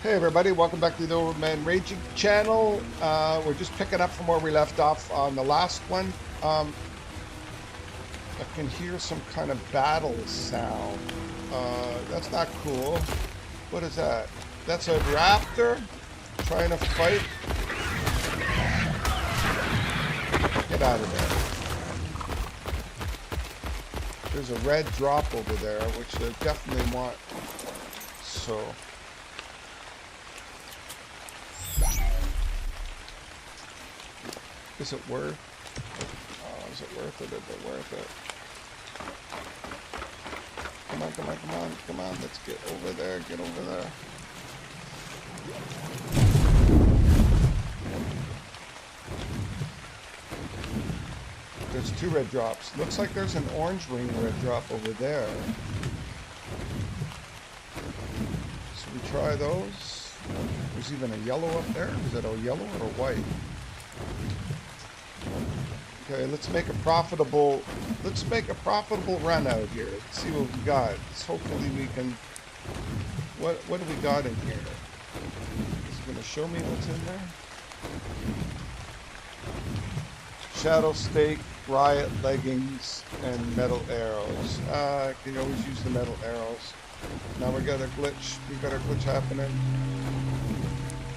Hey everybody, welcome back to the Overman Raging channel. We're just picking up from where we left off on the last one. I can hear some kind of battle sound. That's not cool. What is that? That's a raptor trying to fight. Get out of there. There's a red drop over there, which I definitely want. So... Is it worth? Is it worth it? Is it worth it? Come on, come on, come on, come on. Let's get over there. Get over there. There's two red drops. Looks like there's an orange ring red drop over there. So we try those. There's even a yellow up there. Is it a yellow or a white? Okay, let's make a profitable run out here. Let's see what we got. Hopefully we can. What do we got in here? Is it gonna show me what's in there? Shadow stake, riot leggings, and metal arrows. I can always use the metal arrows. Now we got a glitch. We got a glitch happening.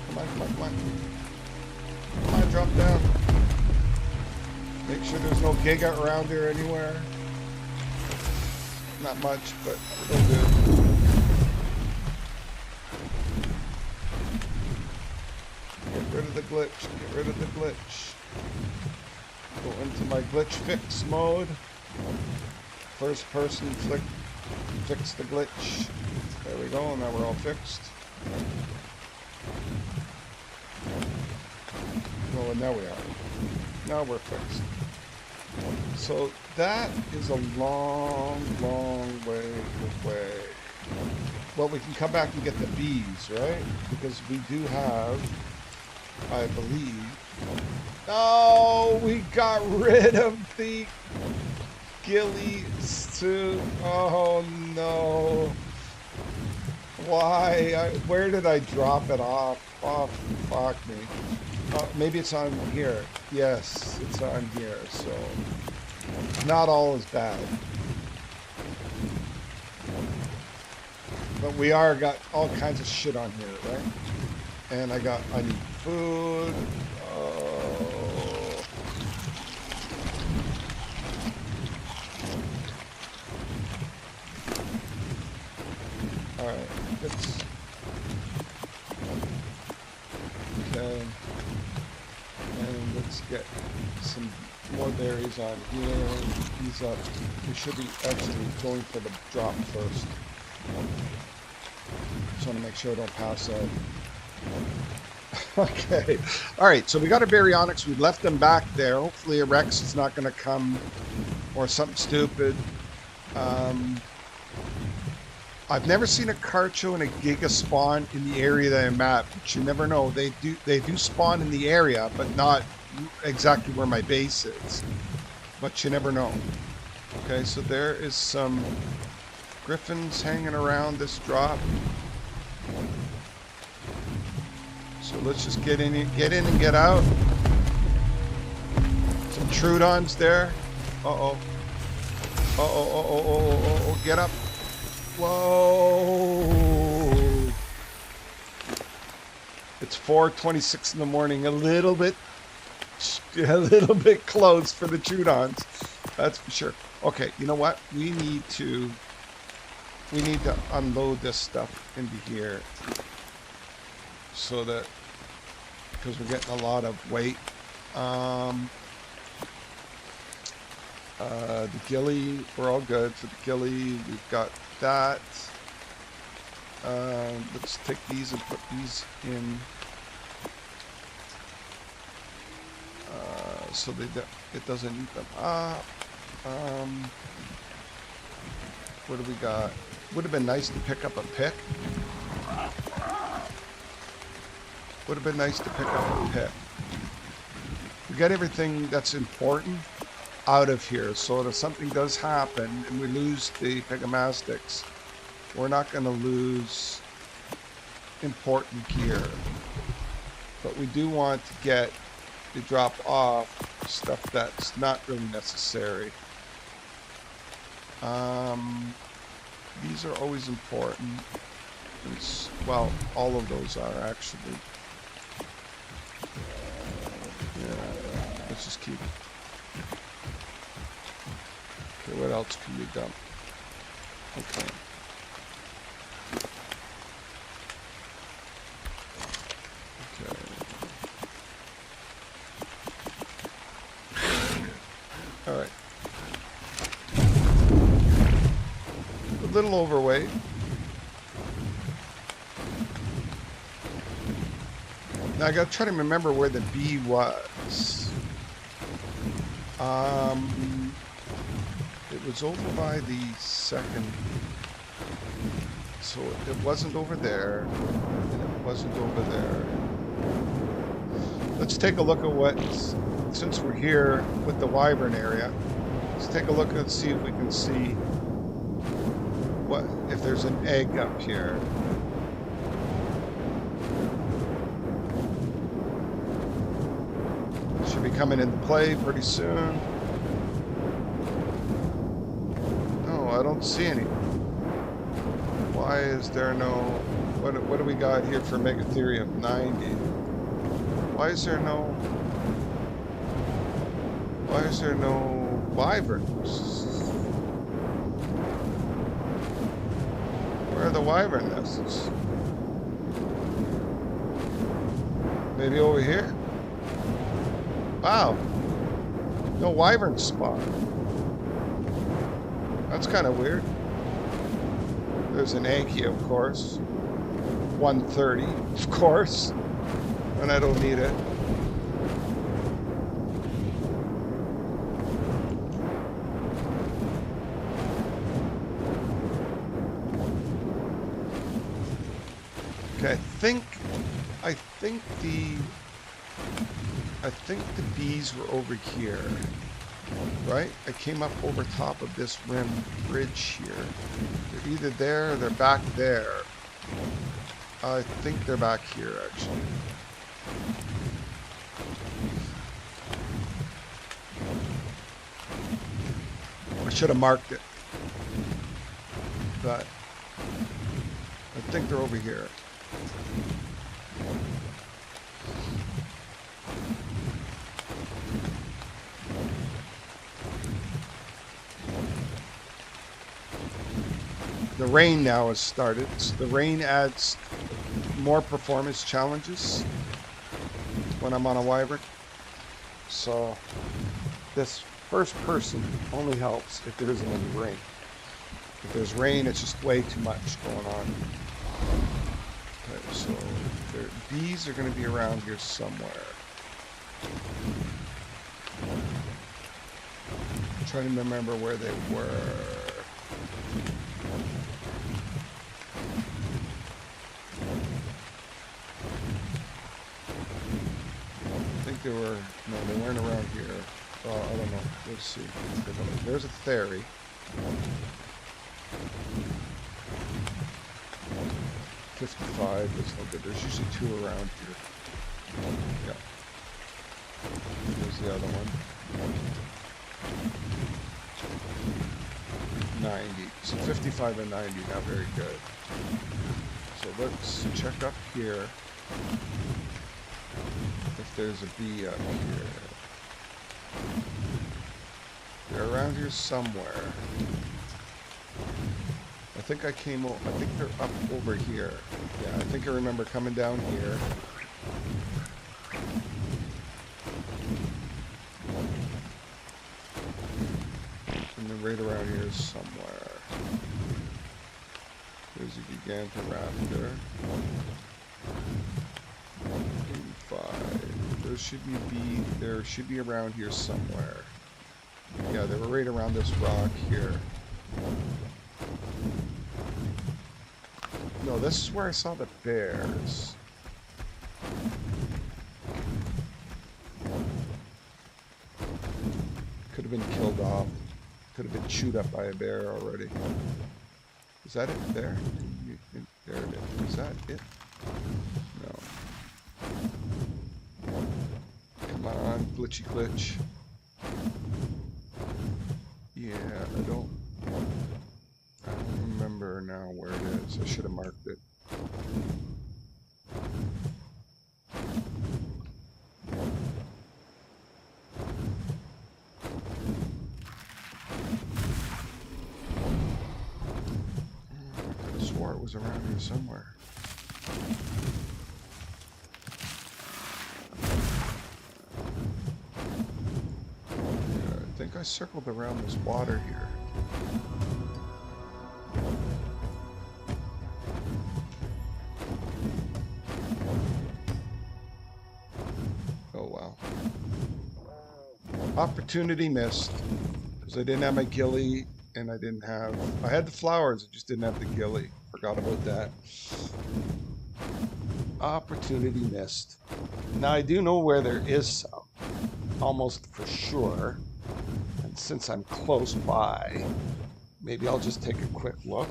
Come on, come on, come on. Come on, drop down. Make sure there's no giga around here anywhere. Not much, but it'll do. Get rid of the glitch. Get rid of the glitch. Go into my glitch fix mode. First person fix the glitch. There we go. Now we're all fixed. Oh, and now we are. Now we're fixed. So that is a long, long way away. Well, we can come back and get the bees, right? Because we do have, I believe... Oh, we got rid of the gillies too. Oh, no. Why? Where did I drop it off? Oh, fuck me. Maybe it's on here. Yes, it's on here, so not all is bad. But we got all kinds of shit on here, right? And I need food. Alright, okay. And let's get some more berries on here. These up. We should be actually going for the drop first. Just want to make sure I don't pass out. Okay. Alright, so we got our baryonyx. We left them back there. Hopefully a Rex is not going to come or something stupid. I've never seen a Carcho and a Giga spawn in the area that I'm at, but you never know. They do spawn in the area, but not exactly where my base is. But you never know. Okay, so there is some griffins hanging around this drop. So let's just get in and get out. Some Trudons there. Uh-oh. Uh-oh, get up. Whoa! It's 4:26 in the morning. A little bit close for the Trudons. That's for sure. Okay, you know what? We need to unload this stuff into here, so that because we're getting a lot of weight. The ghillie, we're all good for the ghillie. We've got that. Let's take these and put these in so it doesn't eat them up. What do we got? Would have been nice to pick up a pick. Would have been nice to pick up a pick. We got everything that's important out of here, so that if something does happen and we lose the Pegamastics, we're not going to lose important gear. But we do want to drop off stuff that's not really necessary. These are always important. Well, all of those are actually. Yeah, let's just keep it. Okay, what else can we dump? Okay. All right. A little overweight. Now I gotta try to remember where the bee was. It was over by the second. So it wasn't over there, and it wasn't over there. Let's take a look at what, since we're here with the wyvern area, let's take a look and see if we can see what, if there's an egg up here. Should be coming into play pretty soon. No, I don't see any. Why is there no, what do we got here for Megatherium 90? Why is there no wyverns? Where are the wyvern nests? Maybe over here? Wow. No wyvern spot. That's kind of weird. There's an Anki, of course. 130, of course. And I don't need it. Okay, I think the bees were over here, right? I came up over top of this rim bridge here. They're either there or they're back there. I think they're back here, actually. I should have marked it, but I think they're over here. The rain now has started. So the rain adds more performance challenges when I'm on a wyvern. So this first person only helps if there isn't any rain. If there's rain, it's just way too much going on. Okay, so bees are going to be around here somewhere. I'm trying to remember where they were. They were, no, they weren't around here. I don't know. Let's see. There's a ferry. $55 is no good. There's usually two around here. Yeah. There's the other one. 90. So 55 and 90, not very good. So let's check up here. If there's a bee up here. They're around here somewhere. I think I think they're up over here. Yeah, I think I remember coming down here. And they're right around here somewhere. There's a Gigantoraptor. 85. There should be around here somewhere. Yeah, they were right around this rock here. No, this is where I saw the bears. Could have been killed off. Could have been chewed up by a bear already. Is that it there? There it is. Is that it? No. Come on, glitchy glitch. Yeah, I don't remember now where it is. I should have marked it. I could have swore it was around here somewhere. Yeah, I think I circled around this water here. Oh wow. Opportunity missed. Because I didn't have my ghillie and I had the flowers, I just didn't have the ghillie. Forgot about that. Opportunity missed. Now I do know where there is some, almost for sure. And since I'm close by, maybe I'll just take a quick look.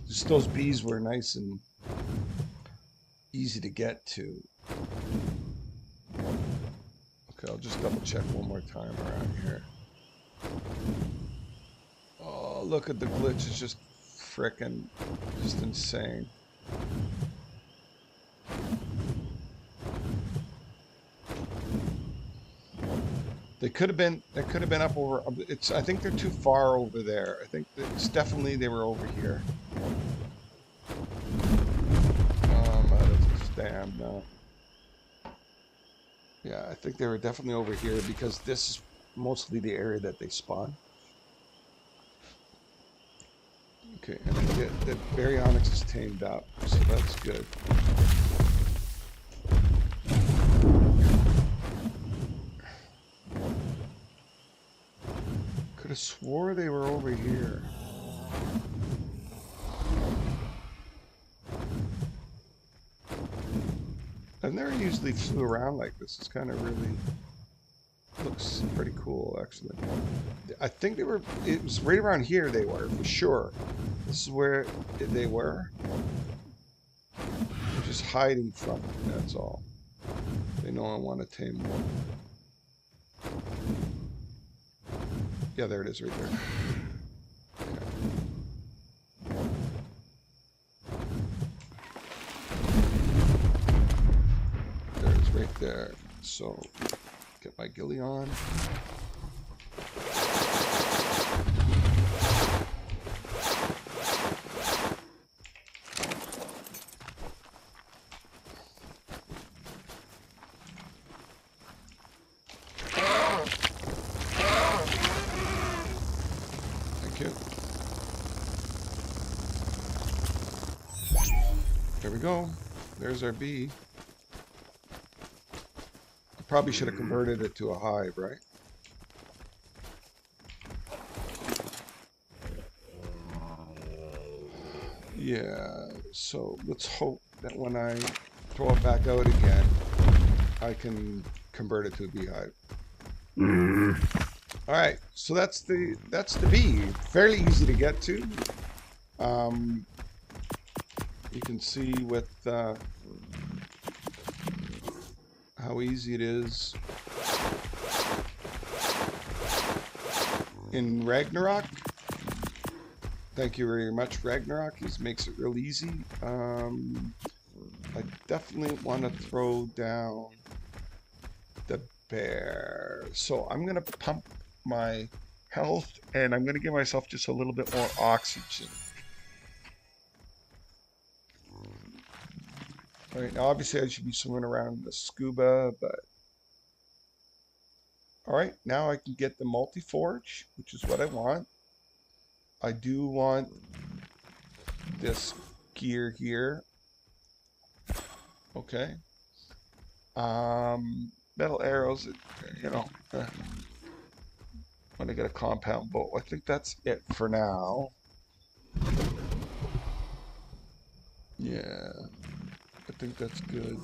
Just those bees were nice and easy to get to. Okay, I'll just double check one more time around here. Oh, look at the glitch. It's just frickin' just insane. They could have been up over, I think they're too far over there. I think it's definitely they were over here. Damn, no. Yeah, I think they were definitely over here because this is mostly the area that they spawn. Okay, and the baryonyx is tamed up, so that's good. Could have swore they were over here. I've never usually flew around like this. It's kind of really looks pretty cool, actually. I think it was right around here they were, for sure. This is where they were. They're just hiding from me, that's all. They know I want to tame them. Yeah, there it is right there. Okay. There it is right there. So, get my ghillie on. There we go. There's our bee. I probably should have converted it to a hive, right? Yeah, so let's hope that when I throw it back out again, I can convert it to a beehive. All right, so that's the bee. Fairly easy to get to. You can see with how easy it is in Ragnarok. Thank you very much, Ragnarok. He makes it real easy. I definitely want to throw down the bear. So I'm going to pump my health and I'm going to give myself just a little bit more oxygen. All right, now obviously I should be swimming around in the scuba, but all right, now I can get the multi-forge, which is what I want. I do want this gear here. Okay. Metal arrows, you know, when I get a compound bow. I think that's it for now. Yeah, I think that's good.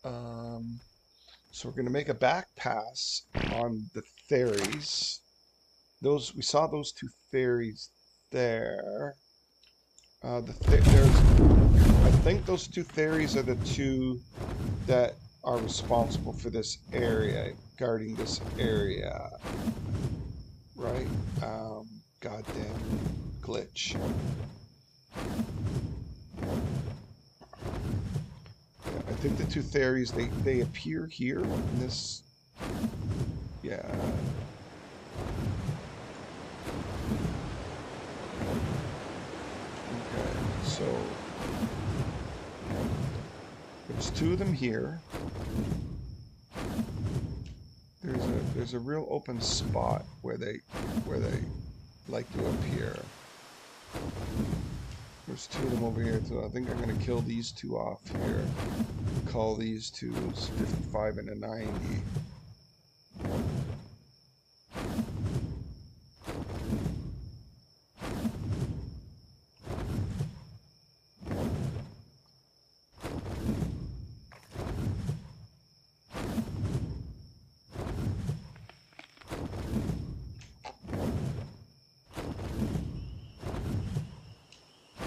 So we're going to make a back pass on the fairies. We saw those two fairies there. I think those two theories are the two that are responsible for this area, guarding this area, right? Goddamn glitch. Yeah, I think the two theories, they appear here in this, yeah. Okay, so there's two of them here. There's a real open spot where they like to appear. There's two of them over here, so I think I'm gonna kill these two off here. Call these two 55 and a 90.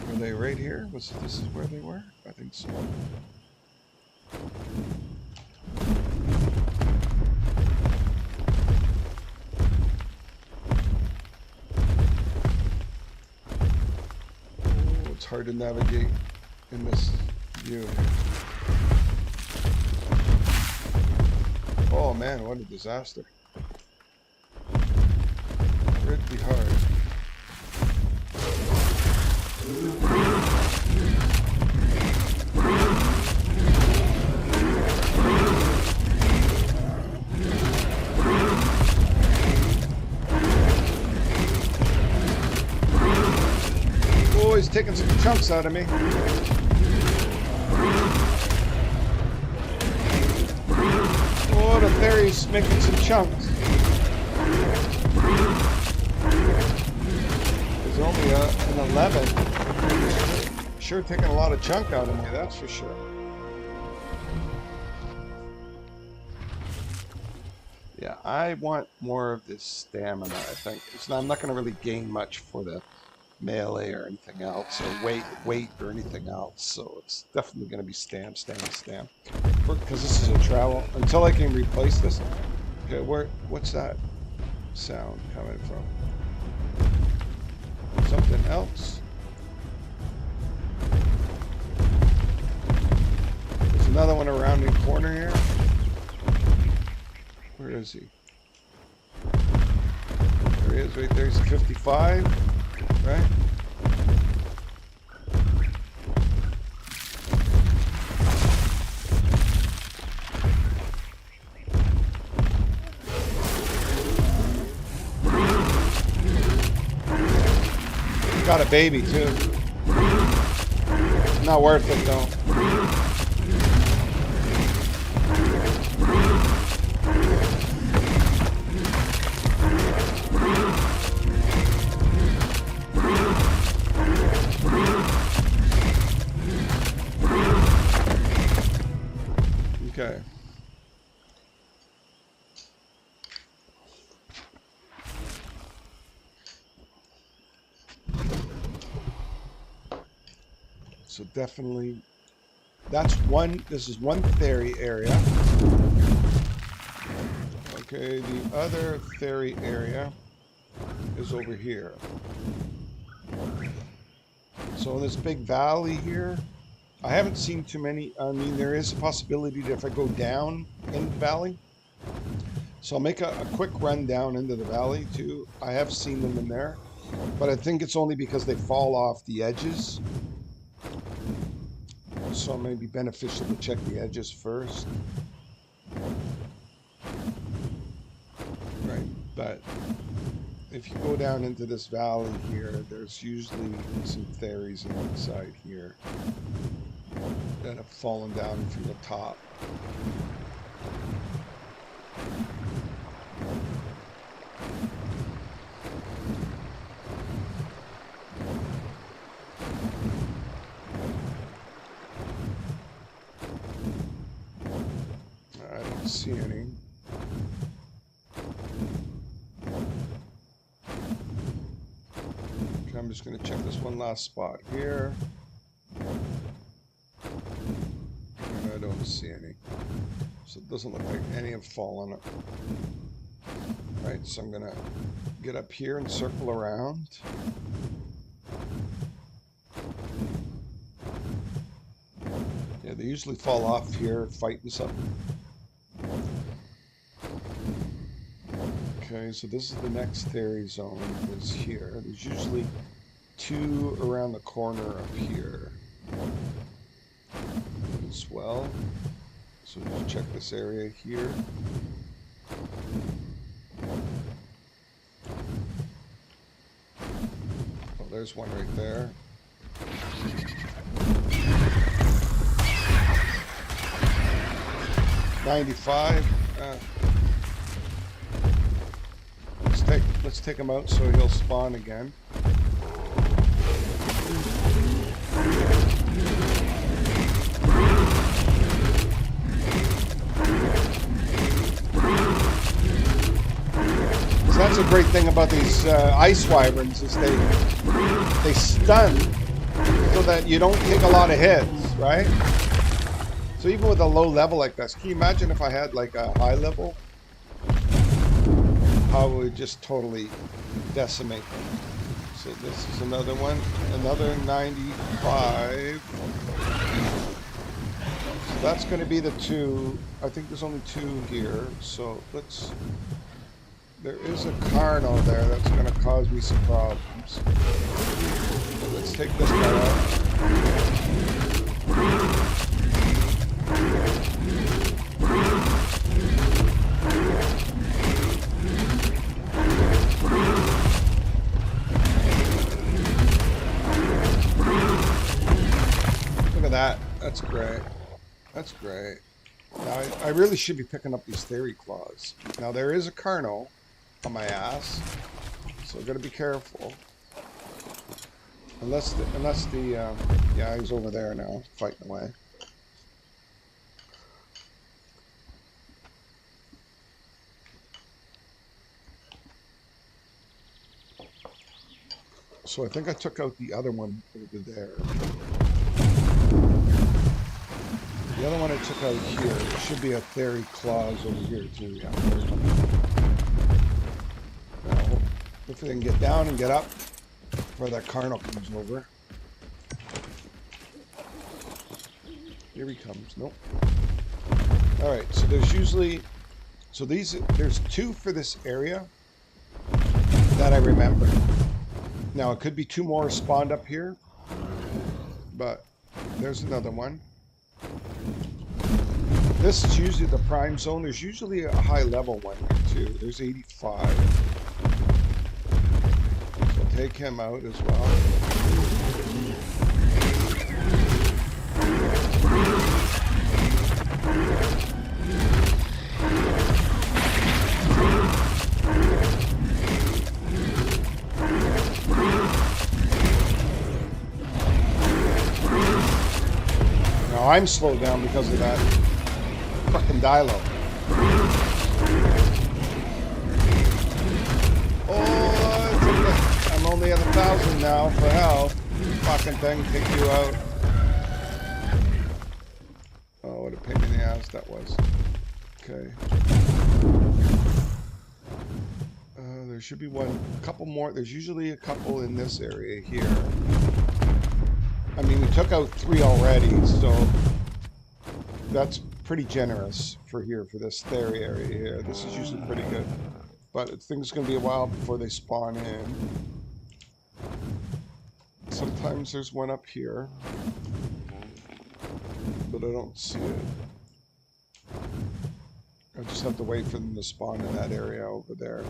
Were they right here? This is where they were? I think so. Oh, it's hard to navigate in this view. Oh man, what a disaster. Pretty hard. Oh, he's taking some chunks out of me. Oh, the fairy's making some chunks. There's only an 11. Sure taking a lot of chunk out of me, that's for sure. Yeah, I want more of this stamina, I think. I'm not going to really gain much for the melee or anything else, or weight or anything else. So it's definitely going to be stam. Because this is a travel. Until I can replace this. Okay, what's that sound coming from? Something else? There's another one around the corner here. Where is he? There he is, right there. He's 55, right? Got a baby too. Not worth it though. Okay. So definitely, this is one theory area. Okay, the other theory area is over here. So in this big valley here, I haven't seen too many. I mean, there is a possibility that if I go down in the valley, so I'll make a quick run down into the valley too. I have seen them in there, but I think it's only because they fall off the edges. So it may be beneficial to check the edges first. Right, but if you go down into this valley here, there's usually some fairies inside here that have fallen down from the top. I don't see any. Okay. I'm just going to check this one last spot here. And I don't see any. So it doesn't look like any have fallen. Right, so I'm going to get up here and circle around. Yeah, they usually fall off here fighting something. Okay, so this is the next theory zone is here. There's usually 2 around the corner up here as well. So just check this area here. Oh, there's one right there. $95. Let's take him out so he'll spawn again. So that's a great thing about these ice wyverns is they stun so that you don't take a lot of hits, right? So even with a low level like this, can you imagine if I had like a high level? How it would just totally decimate them. So this is another one, another 95. So that's going to be the 2. I think there's only 2 here. So there is a Carno there that's going to cause me some problems. So let's take this guy out. That's great. That's great. Now, I really should be picking up these theory claws. Now, there is a Carno on my ass, so I've got to be careful. Unless the yeah, he's over there now, fighting away. So I think I took out the other one over there. The other one I took out here, there should be a theory clause over here too. Yeah, now, hopefully I can get down and get up before that Carno comes over. Here he comes. Nope. All right. So there's usually, there's 2 for this area that I remember. Now it could be 2 more spawned up here, but there's another one. This is usually the prime zone. There's usually a high level one here too. There's 85. So I'll take him out as well. Now I'm slowed down because of that fucking Dilo. Oh, I'm only at 1,000 now for health. Fucking thing, take you out. Oh, what a pain in the ass that was. Okay. There should be a couple more. There's usually a couple in this area here. I mean, we took out 3 already, so that's pretty generous for here, for this theory area here. This is usually pretty good, but I think it's going to be a while before they spawn in. Sometimes there's one up here, but I don't see it. I just have to wait for them to spawn in that area over there.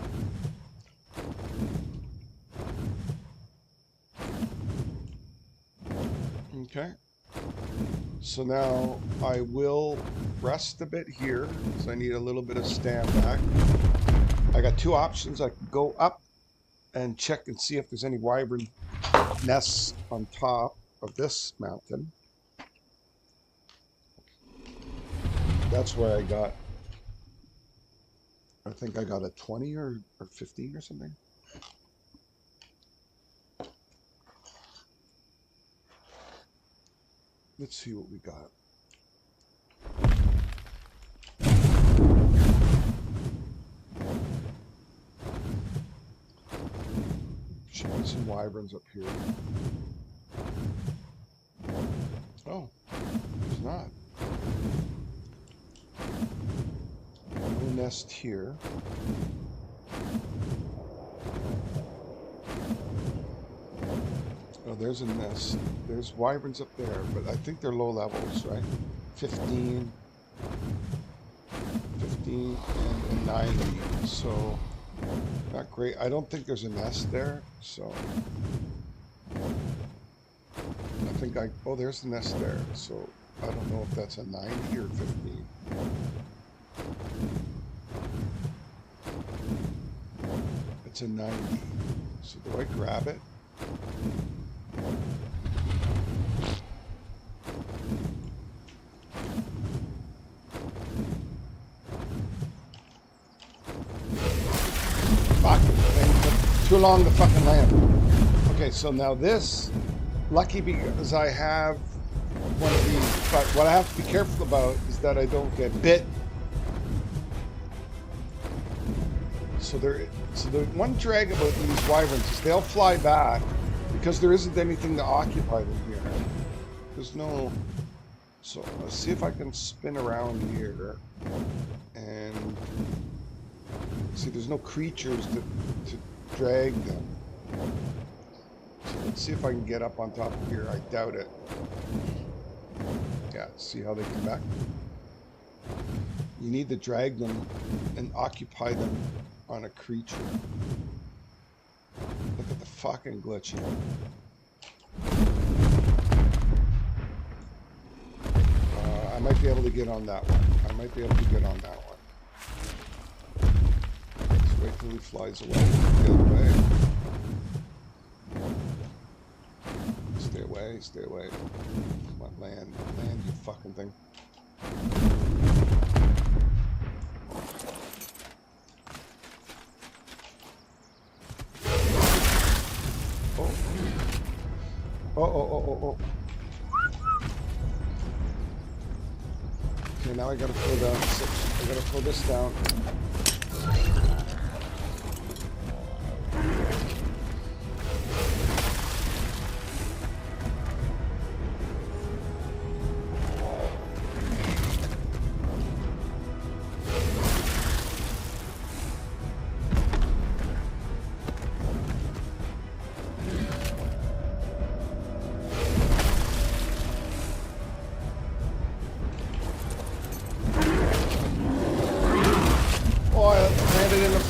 Okay. So now I will rest a bit here because I need a little bit of stand back. I got 2 options. I can go up and check and see if there's any wyvern nests on top of this mountain. That's where I got, I think I got a 20 or 15 or something. Let's see what we got. Should be some wyverns up here. Oh, there's not. No nest here. Oh, there's a nest. There's wyverns up there, but I think they're low levels, right? 15, and 90. So, not great. I don't think there's a nest there, so I think oh, there's the nest there. So, I don't know if that's a 90 or 15. It's a 90. So, do I grab it? Too long to fucking land. Okay, so now this, lucky because I have one of these, but what I have to be careful about is that I don't get bit. So the one drag about these wyverns is they'll fly back because there isn't anything to occupy them here. There's no, so let's see if I can spin around here and see, there's no creatures to drag them. So let's see if I can get up on top of here. I doubt it. Yeah, see how they come back? You need to drag them and occupy them on a creature. Look at the fucking glitching. I might be able to get on that one. I might be able to get on that one. Wait till he flies away the other way. Stay away, stay away. Come on, land, you fucking thing. Oh. Oh. Okay, now I gotta throw down 6. I gotta throw this down.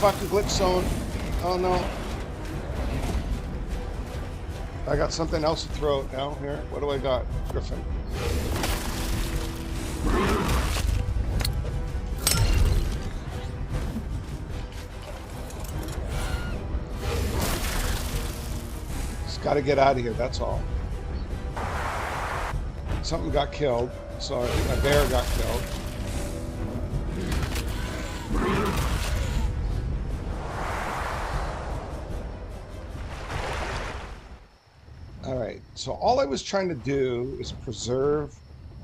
Fucking glitch zone. Oh no. I got something else to throw now here. What do I got? Griffin. Just gotta get out of here, that's all. Something got killed, so I think my bear got killed. So all I was trying to do is preserve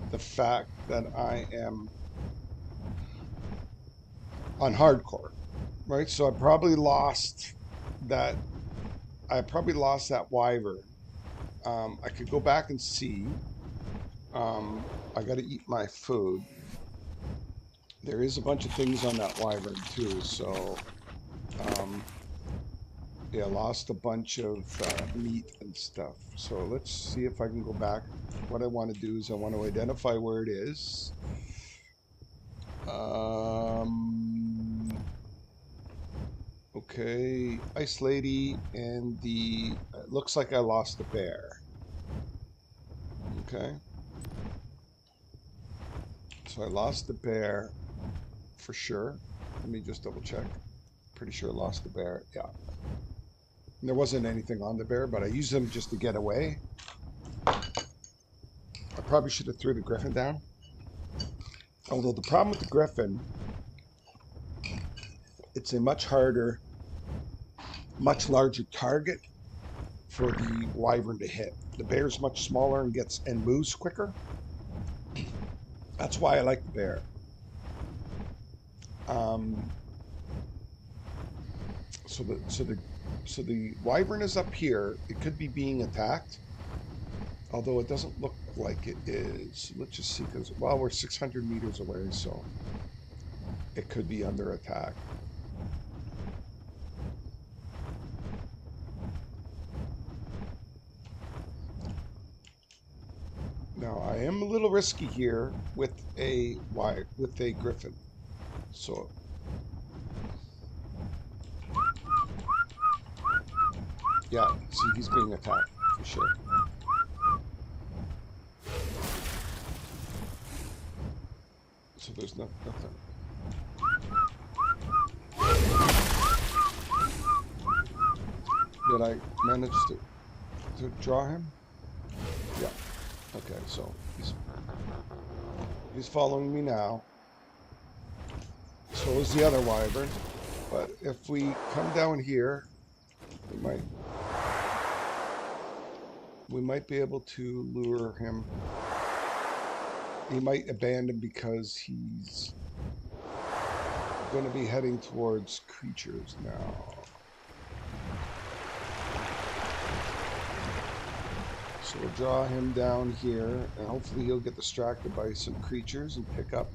the fact that I am on hardcore, right? So I probably lost that. Wyvern. I could go back and see. I got to eat my food. There is a bunch of things on that wyvern too. So yeah, lost a bunch of meat and stuff. So let's see if I can go back. What I want to do is I want to identify where it is. Okay, Ice Lady and the... It looks like I lost the bear. Okay. So I lost the bear for sure. Let me just double check. Pretty sure I lost the bear. Yeah. There wasn't anything on the bear, but I used them just to get away. I probably should have threw the griffin down. Although the problem with the griffin, it's a much harder, much larger target for the wyvern to hit. The bear's much smaller and moves quicker. That's why I like the bear. So the wyvern is up here. It could be being attacked, although it doesn't look like it is. Let's just see, because well, we're 600 meters away, so it could be under attack. Now I am a little risky here with a griffin. So yeah, see, he's being attacked for sure. So there's nothing. Did I manage to draw him? Yeah. Okay, so he's following me now. So is the other wyvern. But if we come down here, we might be able to lure him. He might abandon because he's going to be heading towards creatures now. So we'll draw him down here, and hopefully he'll get distracted by some creatures and pick up.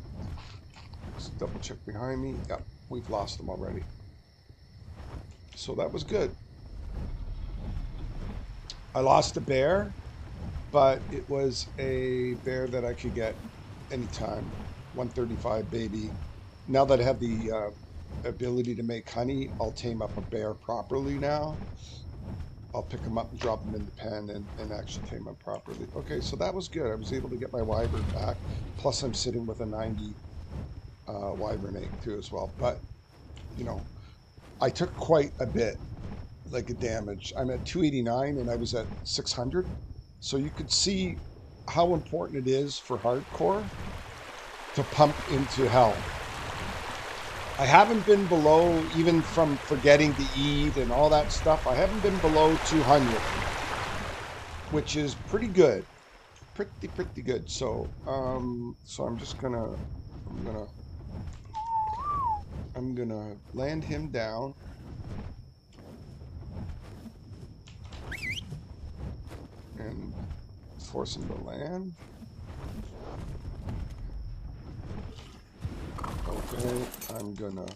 Let's double check behind me. Yep, we've lost him already. So that was good. I lost a bear, but it was a bear that I could get anytime. 135 baby. Now that I have the ability to make honey, I'll tame up a bear properly now. I'll pick them up and drop them in the pen and actually tame them properly. Okay, so that was good. I was able to get my wyvern back. Plus I'm sitting with a 90 wyvern egg too as well. But, you know, I took quite a bit, like a damage. I'm at 289 and I was at 600. So you could see how important it is for hardcore to pump into hell. I haven't been below, even from forgetting to eat and all that stuff, I haven't been below 200, which is pretty good. Pretty good. So, so I'm gonna land him down. And force him to land. Okay, I'm gonna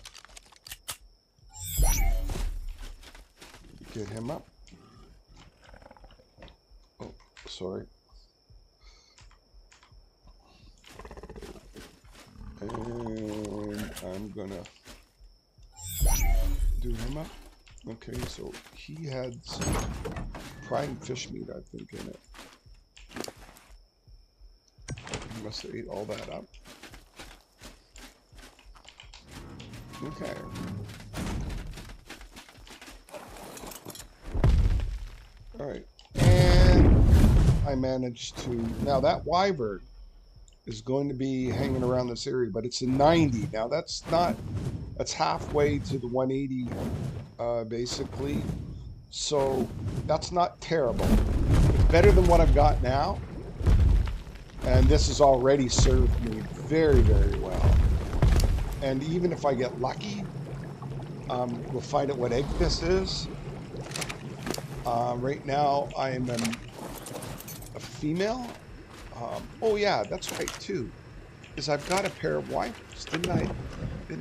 get him up. Oh, sorry. And I'm gonna do him up. Okay, so he had some prime fish meat, I think, in it. He must have ate all that up. Okay. All right. And I managed to... Now, that wyvern is going to be hanging around this area, but it's a 90. Now, that's halfway to the 180, basically. So, that's not terrible. It's better than what I've got now. And this has already served me very, very well. And even if I get lucky, we'll find out what egg this is. Right now, I am a female. Oh yeah, that's right too. Is I've got a pair of wyverns. Didn't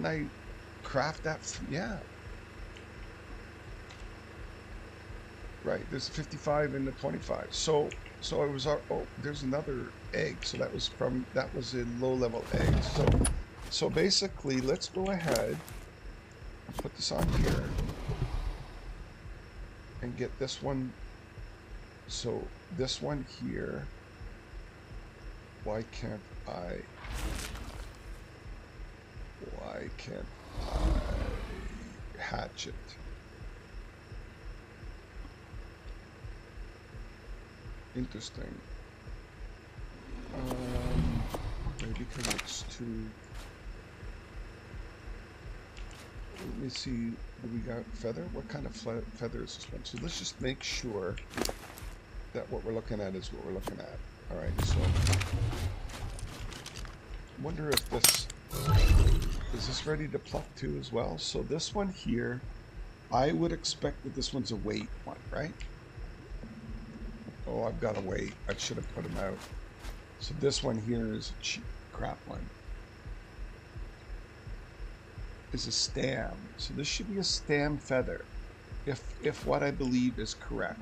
I craft that? Yeah. Right. There's 55 and the 25. So it was our. Oh, there's another egg. So that was a low-level egg. So basically, let's go ahead and put this on here and get this one. So this one here, why can't I hatch it? Interesting. Maybe because it's too... Let me see. Do we got feather? What kind of feather is this one? So let's just make sure that what we're looking at is what we're looking at. All right. So wonder if this is this ready to pluck too as well. So this one here, I would expect that this one's a weight one, right? Oh, I've got to wait. I should have put them out. So this one here is a cheap crap one. Is a stem. So this should be a stem feather, if what I believe is correct.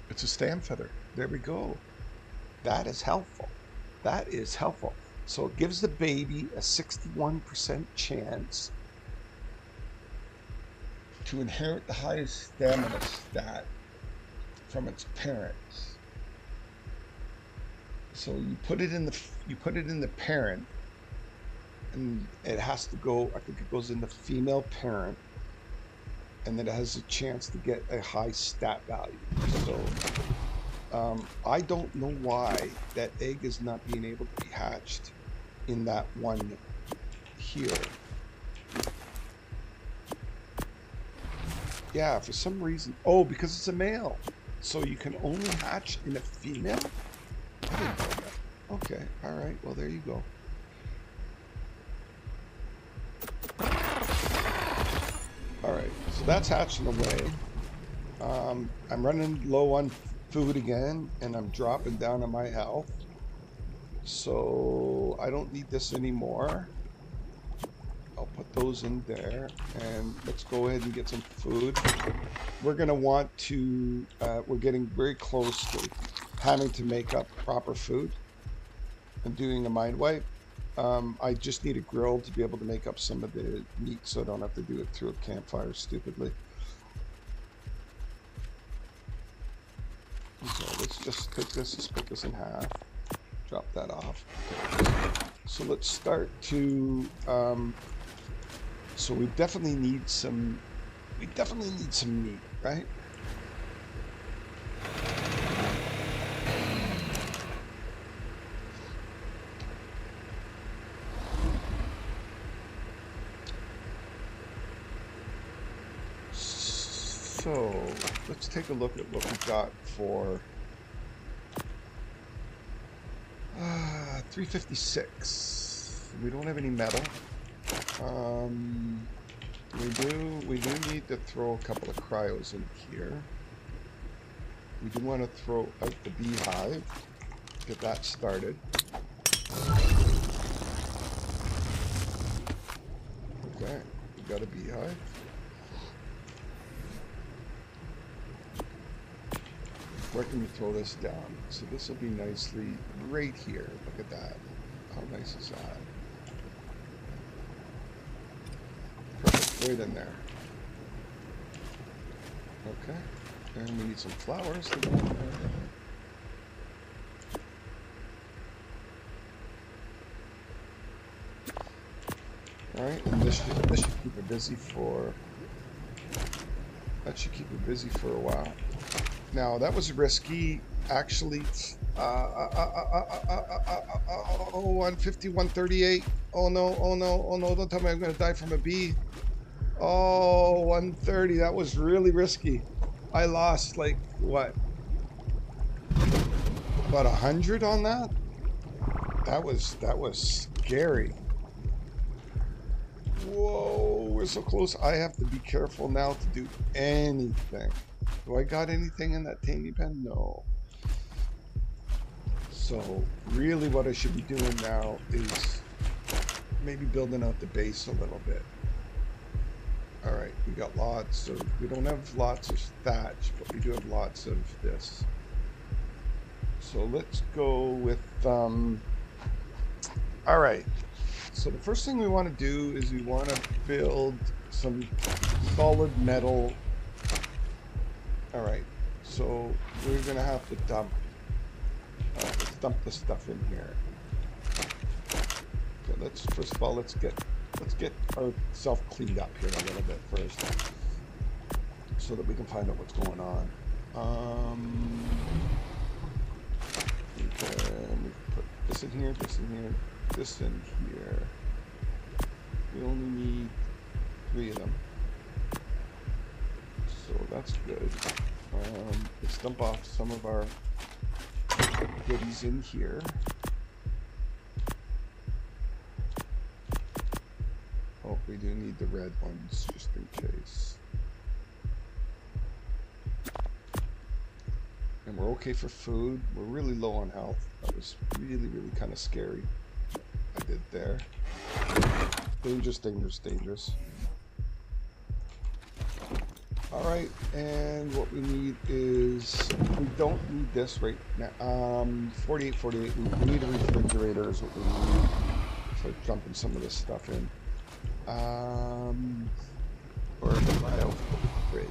It's a stem feather. There we go. That is helpful. That is helpful. So it gives the baby a 61% chance to inherit the highest stamina stat from its parents. So you put it in the parent, and it has to go. I think it goes in the female parent, and then it has a chance to get a high stat value. So I don't know why that egg is not being able to be hatched in that one here. Yeah, for some reason. Oh, because it's a male. So you can only hatch in a female? I didn't know that. Okay, all right. Well, there you go. All right, so that's hatching away. I'm running low on food again, and I'm dropping down on my health. So I don't need this anymore. I'll put those in there, and let's go ahead and get some food. We're gonna want to, we're getting very close to having to make up proper food and doing a mind wipe. I just need a grill to be able to make up some of the meat so I don't have to do it through a campfire stupidly. So let's just take this, split this in half, drop that off. So let's start to, so we definitely need some meat, right? So let's take a look at what we got for 356. We don't have any metal. We do need to throw a couple of cryos in here. We do want to throw out the beehive, get that started. Okay, we got a beehive. Where can we throw this down? So this will be nicely right here. Look at that. How nice is that? Perfect, right in there. Okay, and we need some flowers to go in there. All right, and this should keep it busy for. That should keep it busy for a while. Now that was risky, actually. 150, 138. Oh no, oh no, oh no! Don't tell me I'm gonna die from a bee. Oh, 130. That was really risky. I lost like what? About 100 on that. That was scary. Whoa, we're so close. I have to be careful now to do anything. Do I got anything in that tiny pen? No. So really what I should be doing now is maybe building out the base a little bit. All right, we got lots of, we don't have lots of thatch, but we do have lots of this. So let's go with, all right. So the first thing we want to do is we want to build some solid metal. All right, so we're gonna have to dump. Let's dump this stuff in here. Okay, let's first of all let's get ourselves cleaned up here a little bit first, so that we can find out what's going on. Okay, we put this in here, this in here. this in here. We only need 3 of them. So that's good. Let's dump off some of our goodies in here. Oh, we do need the red ones just in case. And we're okay for food. We're really low on health. That was really, really kind of scary. I did there. Dangerous, dangerous, dangerous. Alright, and what we need is, we don't need this right now. 48, 48, we need a refrigerator is what we need for dumping some of this stuff in. Or a cryo fridge.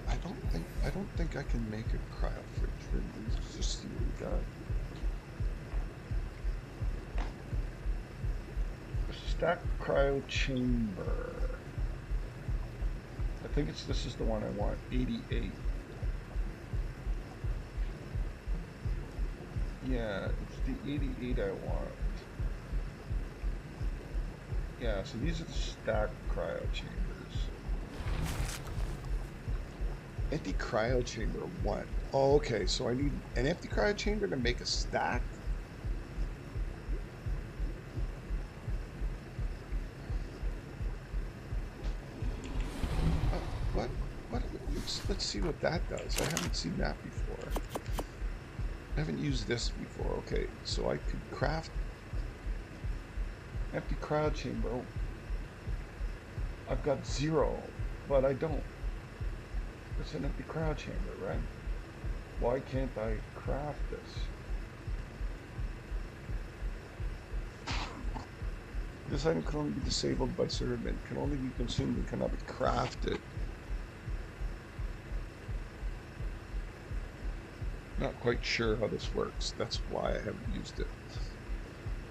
I don't think I can make a cryo fridge. Let's just see what we got. Stack cryo chamber. I think this is the one I want. 88. Yeah, it's the 88 I want. Yeah, so these are the stacked cryo chambers. Empty cryo chamber 1. Oh, okay, so I need an empty cryo chamber to make a stack? Let's see what that does. I haven't seen that before. I haven't used this before. Okay, so I could craft empty cryo chamber. Oh, I've got 0, but I don't. It's an empty cryo chamber, right? Why can't I craft this? This item can only be disabled by servant, can only be consumed and cannot be crafted. Not quite sure how this works. That's why I haven't used it.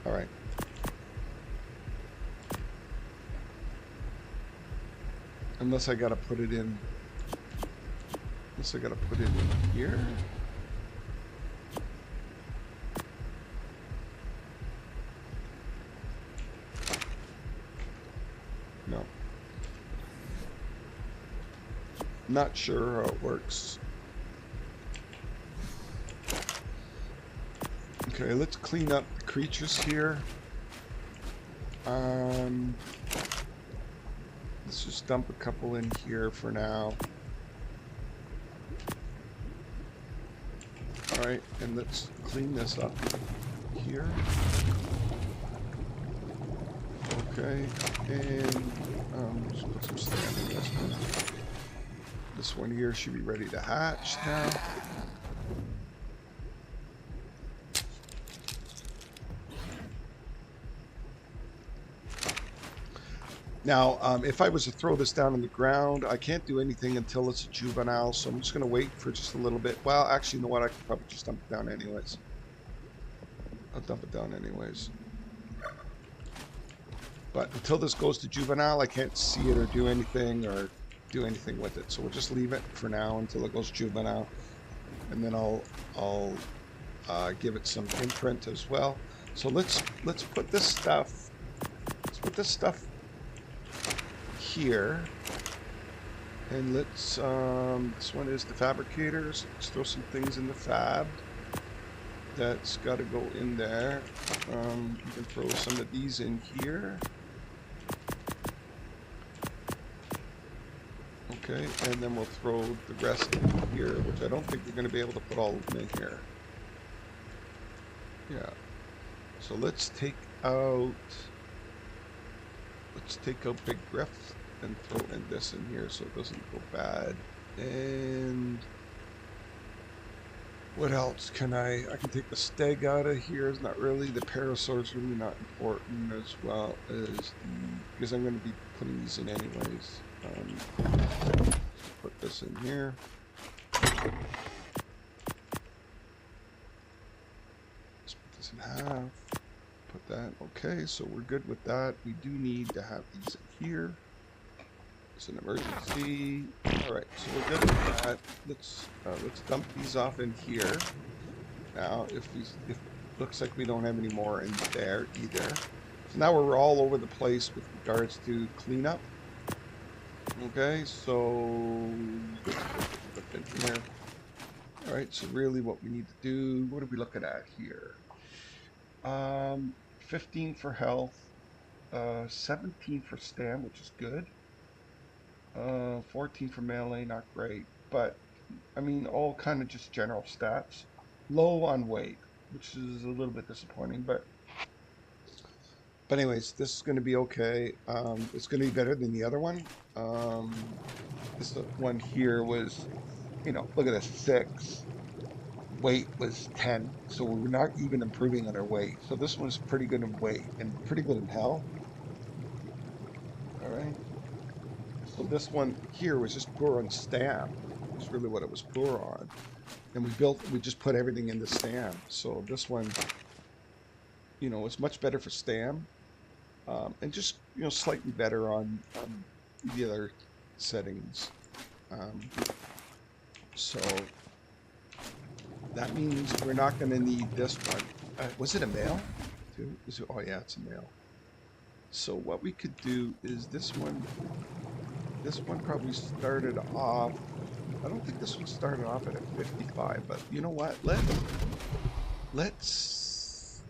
Alright. Unless I gotta put it in. Unless I gotta put it in here. No. Not sure how it works. Okay, let's clean up the creatures here. Let's just dump a couple in here for now. Alright, and let's clean this up here. Okay, and just put some sand in this one. This one here should be ready to hatch now. Now, if I was to throw this down on the ground, I can't do anything until it's a juvenile, so I'm just going to wait for just a little bit. Well, actually, you know what? I could probably just dump it down anyways. I'll dump it down anyways. But until this goes to juvenile, I can't see it or do anything with it. So we'll just leave it for now until it goes juvenile. And then I'll give it some imprint as well. So let's put this stuff. Let's put this stuff here, and let's this one is the fabricators. Let's throw some things in the fab. That's got to go in there. You can throw some of these in here. Okay, and then we'll throw the rest in here, which I don't think we're going to be able to put all of them in here. Yeah. So let's take out Big Griff and throw in this in here so it doesn't go bad. And what else can I can take the steg out of here. It's not really, the parasaur's really not important, as well as because I'm going to be putting these in anyways. Put this in here. Let's put this in half. Put that. Okay, so we're good with that. We do need to have these in here. It's an emergency. All right, so we're good with that. Let's dump these off in here. Now, if Looks like we don't have any more in there either. So now we're all over the place with regards to cleanup. Okay, so let's put in here. All right, so really what we need to do, what are we looking at here? 15 for health, 17 for stam, which is good. 14 for melee, not great, but I mean, all kind of just general stats. Low on weight, which is a little bit disappointing, but anyways, this is going to be okay. It's going to be better than the other one. This one here was, you know, look at this, 6. Weight was 10, so we're not even improving on our weight. So this one's pretty good in weight and pretty good in health. All right. So this one here was just poor on stam. Is really what it was poor on. And we just put everything into stam. So this one, you know, it's much better for stam. And just, you know, slightly better on the other settings. So that means we're not going to need this one. Was it a male? Oh yeah, it's a male. So what we could do is this one probably started off, I don't think this one started off at a 55, but you know what? Let's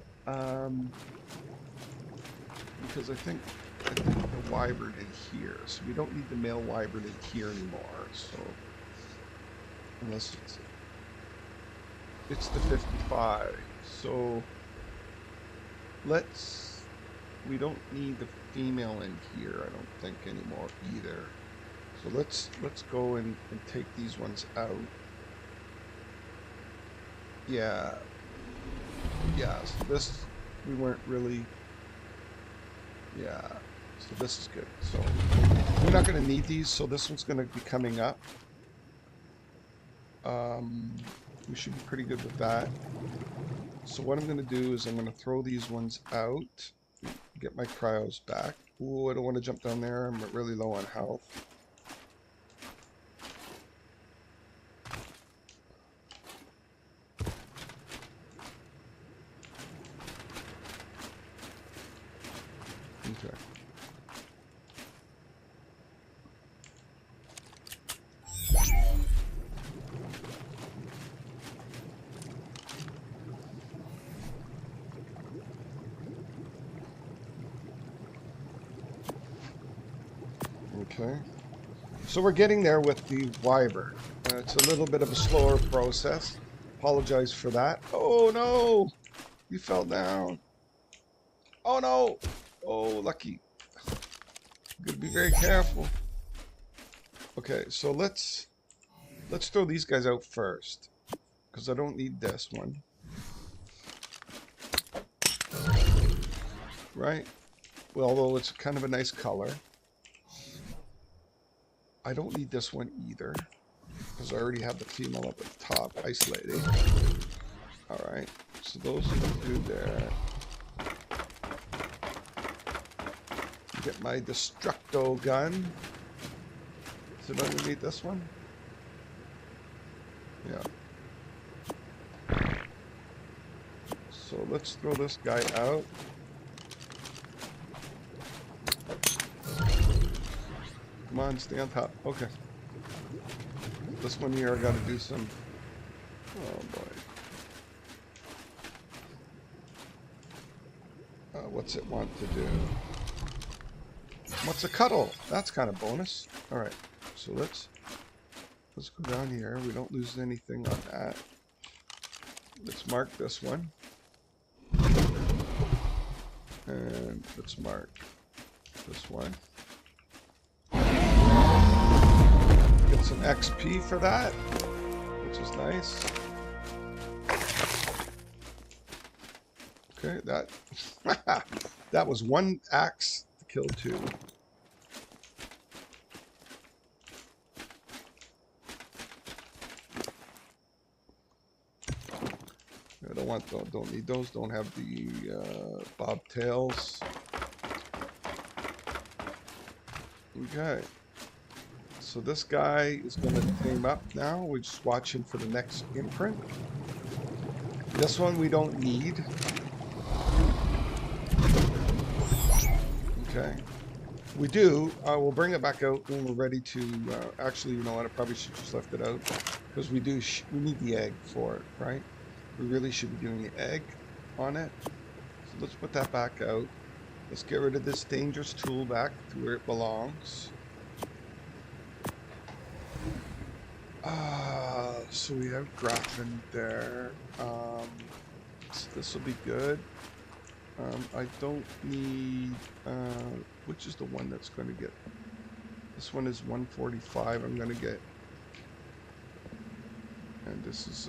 because I think the wyvern in here, so we don't need the male wyvern in here anymore. So unless it's the 55, so we don't need the female in here, I don't think anymore either. So let's go and take these ones out. Yeah, so this, we weren't really, yeah, so this is good. So we're not going to need these, so this one's going to be coming up. We should be pretty good with that. So what I'm going to do is I'm going to throw these ones out, get my cryos back. Ooh, I don't want to jump down there. I'm really low on health. Okay. Okay. So we're getting there with the wyvern. It's a little bit of a slower process. Apologize for that. Oh no! You fell down. Oh no! Oh, lucky. Gotta be very careful. Okay, so let's throw these guys out first, because I don't need this one. Right? Well, although it's kind of a nice color. I don't need this one either, because I already have the female up at the top, isolating. Alright, so those are the two there. Get my Destructo gun. Is it underneath this one? Yeah. So let's throw this guy out. Come on, stay on top. Okay. This one here, I gotta do some... Oh boy. What's it want to do? What's a cuddle? That's kind of bonus. Alright, so let's go down here. We don't lose anything on that. Let's mark this one. And let's mark this one. Get some XP for that, which is nice. Okay, that was one axe to kill two. I don't want those, don't need those, don't have the bobtails. Okay. So this guy is going to tame up now. We're just watching for the next imprint. This one we don't need. Okay. We do. We'll bring it back out when we're ready to. Actually, you know what? I probably should just left it out because we do. We need the egg for it, right? We really should be doing the egg on it. So let's put that back out. Let's get rid of this dangerous tool back to where it belongs. So we have graphene there. So this will be good. I don't need, which is the one that's going to get, this one is 145, I'm going to get, and this is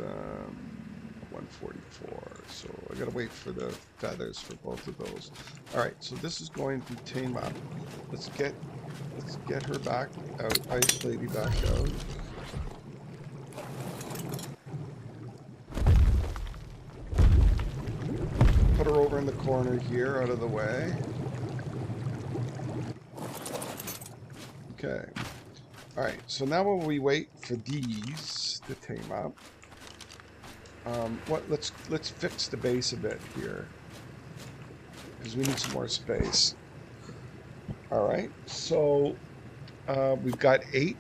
144, so I got to wait for the feathers for both of those. Alright, so this is going to tame up. Let's get her back out, Ice Lady back out. Put her over in the corner here, out of the way. Okay. Alright, so now while we wait for these to tame up, let's fix the base a bit here, because we need some more space. Alright, so we've got 8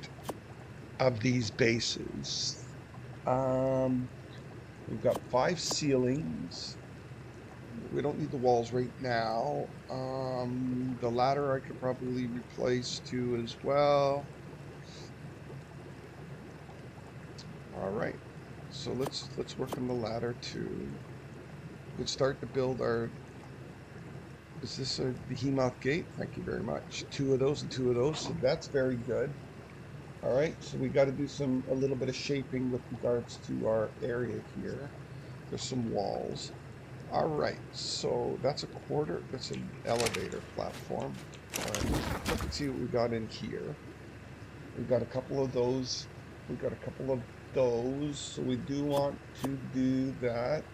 of these bases. We've got 5 ceilings. We don't need the walls right now. The ladder I could probably replace too as well. All right, so let's work on the ladder too. We could start to build our. Is this a behemoth gate? Thank you very much. 2 of those and 2 of those. So that's very good. All right, so we got to do a little bit of shaping with regards to our area here. There's some walls. All right, so that's a quarter. That's an elevator platform. All right, let's see what we got in here. We've got a couple of those. We've got a couple of those. So we do want to do that,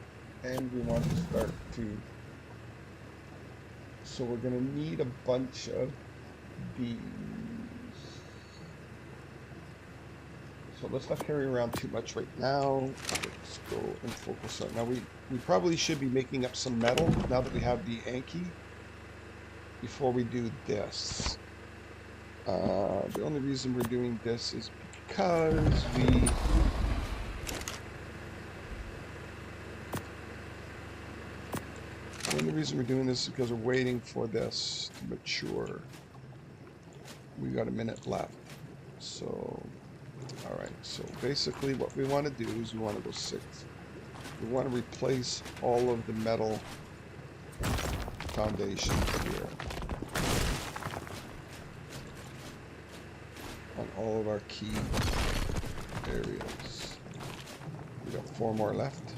and we want to start to. So we're going to need a bunch of these. So let's not carry around too much right now. Let's go and focus on. Now we probably should be making up some metal now that we have the Anki before we do this. The only reason we're doing this is because the only reason we're doing this is because we're waiting for this to mature. We got a minute left, so. All right, so basically what we want to do is we want to go 6. We want to replace all of the metal foundations here on all of our key areas. We got 4 more left.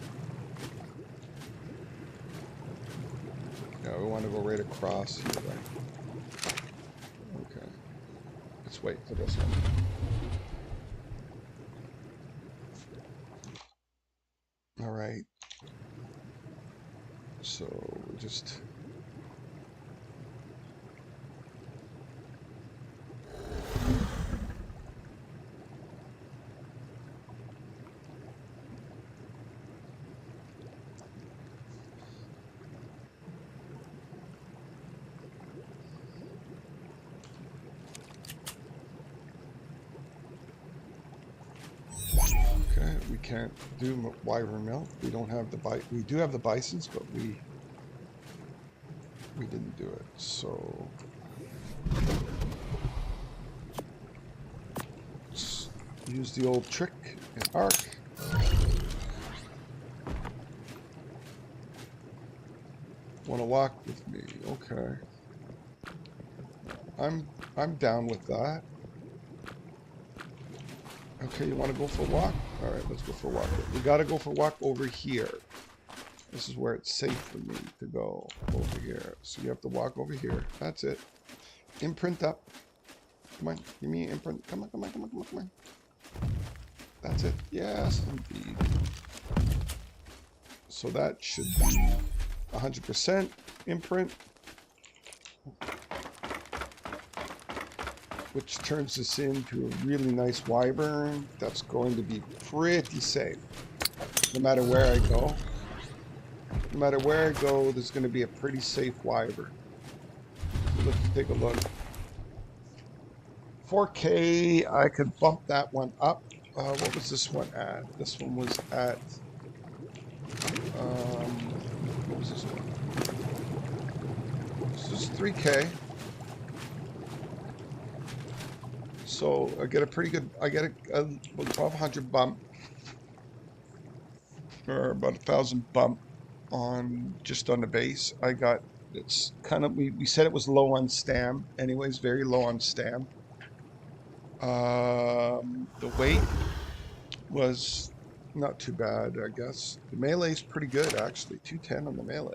Yeah, we want to go right across here, right? Okay. Let's wait for this one. All right, so we just we can't do wyvern milk. We don't have the we do have the bisons, but we didn't do it. So let's use the old trick and arc. Want to walk with me? Okay. I'm down with that. Okay, you want to go for a walk? All right, let's go for a walk. We got to go for a walk over here. This is where it's safe for me to go, over here. So you have to walk over here. That's it. Imprint up. Come on, give me an imprint. Come on, come on, come on, come on, come on. That's it. Yes, indeed. So that should be 100% imprint. Which turns this into a really nice wyvern that's going to be pretty safe no matter where I go. No matter where I go, there's going to be a pretty safe wyvern. So let's take a look. 4K, I could bump that one up. What was this one at? This one was at, what was this one? This is 3K. So I get a pretty good, I get a 1200 bump, or about 1,000 bump on just on the base. I got, it's kind of, we said it was low on stam, anyways, very low on stam. The weight was not too bad, I guess. The melee is pretty good, actually. 210 on the melee.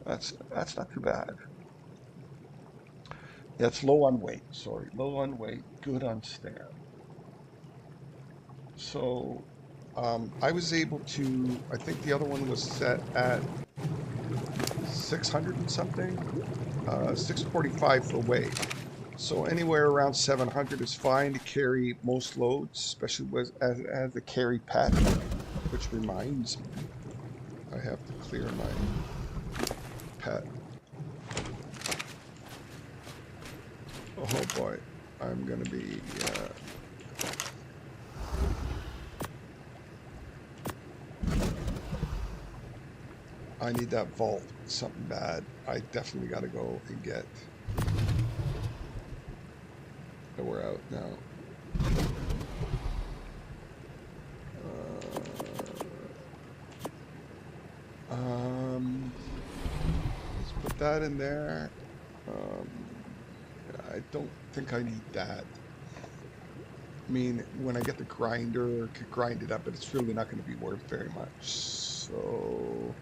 That's not too bad. That's low on weight. Sorry, low on weight, good on stam. So I was able to. I think the other one was set at 600 and something. 645 for weight. So anywhere around 700 is fine to carry most loads, especially as a carry pet. Which reminds me, I have to clear my pet. Oh boy, I'm gonna be. I need that vault. Something bad. I definitely got to go and get. But we're out now. Let's put that in there. I don't think I need that. I mean, when I get the grinder, I could grind it up, but it's really not going to be worth very much. So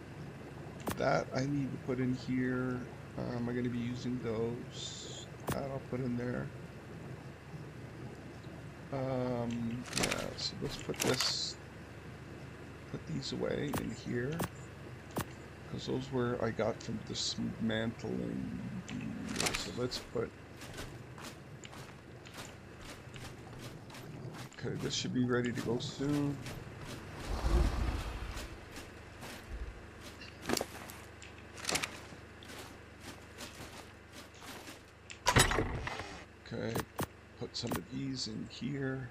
that I need to put in here. Am I going to be using those? That I'll put in there. Yeah, so let's put these away in here. Because those were I got from dismantling. So let's put. Okay, this should be ready to go soon. Okay, put some of these in here.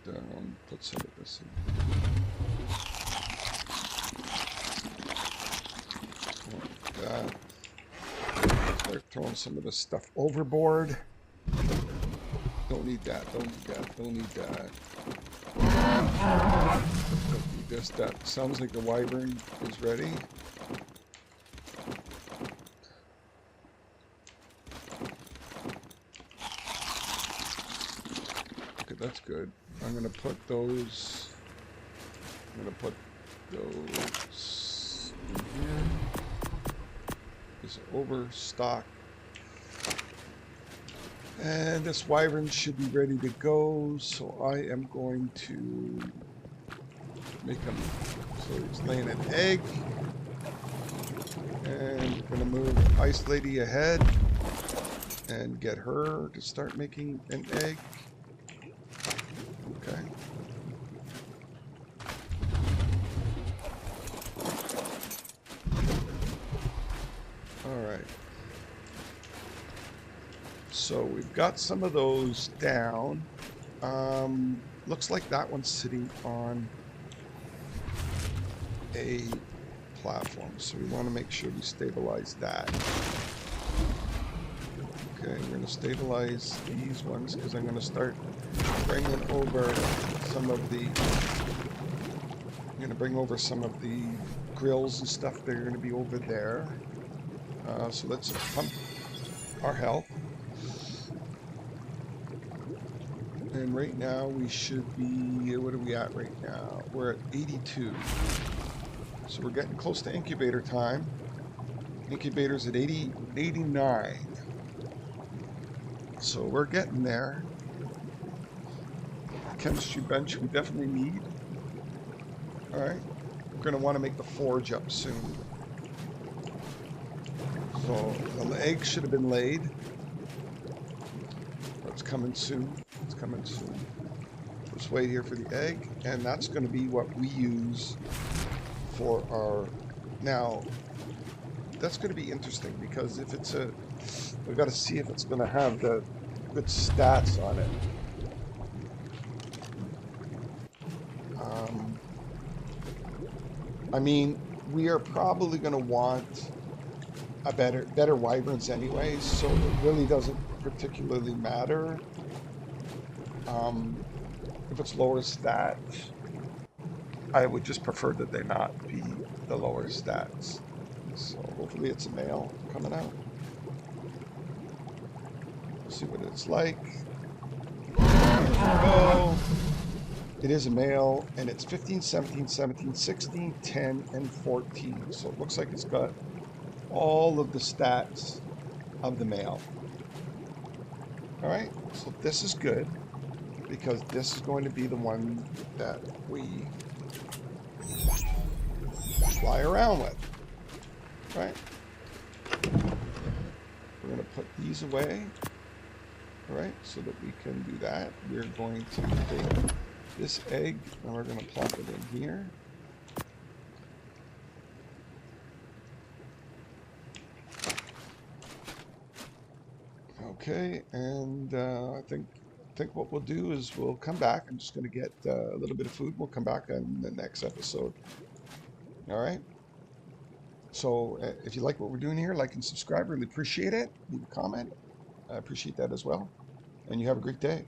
And put some of this in. Like that. Start throwing some of this stuff overboard. Don't need that, don't need that, don't need that. Don't need this, that. Sounds like the wyvern is ready. Okay, that's good. I'm gonna put those. I'm gonna put those in here. This overstock. And this wyvern should be ready to go, so I am going to make him, so he's laying an egg, and we're going to move Ice Lady ahead and get her to start making an egg. Okay. All right. So we've got some of those down. Looks like that one's sitting on a platform, so we want to make sure we stabilize that. Okay, we're going to stabilize these ones because I'm going to start bringing over some of the. I'm going to bring over some of the grills and stuff that are going to be over there. So let's pump our health. And right now we should be, what are we at right now? We're at 82. So we're getting close to incubator time. Incubator's at 89. So we're getting there. Chemistry bench we definitely need. Alright. We're going to want to make the forge up soon. So the egg should have been laid. coming soon. It's coming soon. Just wait here for the egg, and that's going to be what we use for our... Now, that's going to be interesting because if it's a... We've got to see if it's going to have the good stats on it. I mean, we are probably going to want a better wyverns anyways, so it really doesn't particularly matter. If it's lower stats, I would just prefer that they not be the lower stats. So hopefully it's a male coming out. We'll see what it's like. Oh, it is a male, and it's 15, 17, 17, 16, 10, and 14. So it looks like it's got all of the stats of the male. All right, so this is good because this is going to be the one that we fly around with, right? We're going to put these away, all right, so that we can do that. We're going to take this egg and we're going to plop it in here. Okay, and I think what we'll do is we'll come back. I'm just going to get a little bit of food. We'll come back on the next episode. All right. So if you like what we're doing here, like and subscribe. Really appreciate it. Leave a comment. I appreciate that as well. And you have a great day.